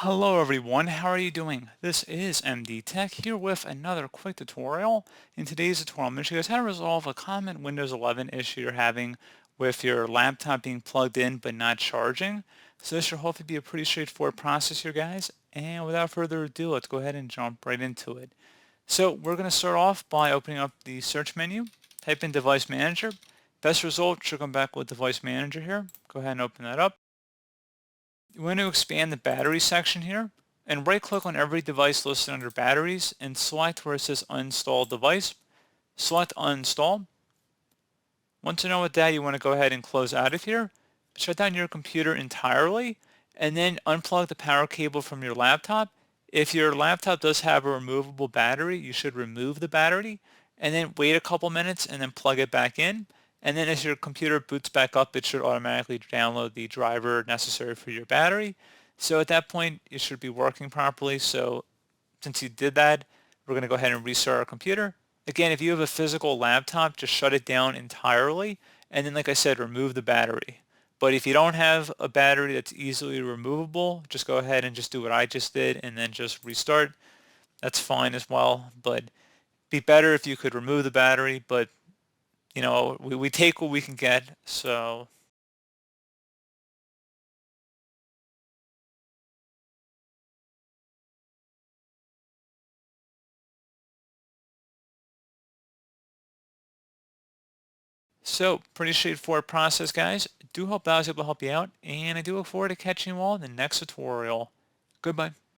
Hello everyone, how are you doing? This is MD Tech here with another quick tutorial. In today's tutorial, I'm going to show you guys how to resolve a common Windows 11 issue you're having with your laptop being plugged in but not charging. So this should hopefully be a pretty straightforward process here, guys. And without further ado, let's go ahead and jump right into it. So we're going to start off by opening up the search menu, type in Device Manager. Best result should come back with Device Manager here. Go ahead and open that up. You want to expand the battery section here and right click on every device listed under batteries and select where it says uninstall device. Select uninstall. Once you know with that, you want to go ahead and close out of here. Shut down your computer entirely and then unplug the power cable from your laptop. If your laptop does have a removable battery, you should remove the battery and then wait a couple minutes and then plug it back in. And then as your computer boots back up, it should automatically download the driver necessary for your battery. So at that point, it should be working properly. So since you did that, we're going to go ahead and restart our computer. Again, if you have a physical laptop, just shut it down entirely. And then, like I said, remove the battery. But if you don't have a battery that's easily removable, just go ahead and just do what I just did and then just restart. That's fine as well. But it'd be better if you could remove the battery, but we take what we can get. So pretty straightforward process, guys. Do hope that I was able to help you out, and I do look forward to catching you all in the next tutorial. Goodbye.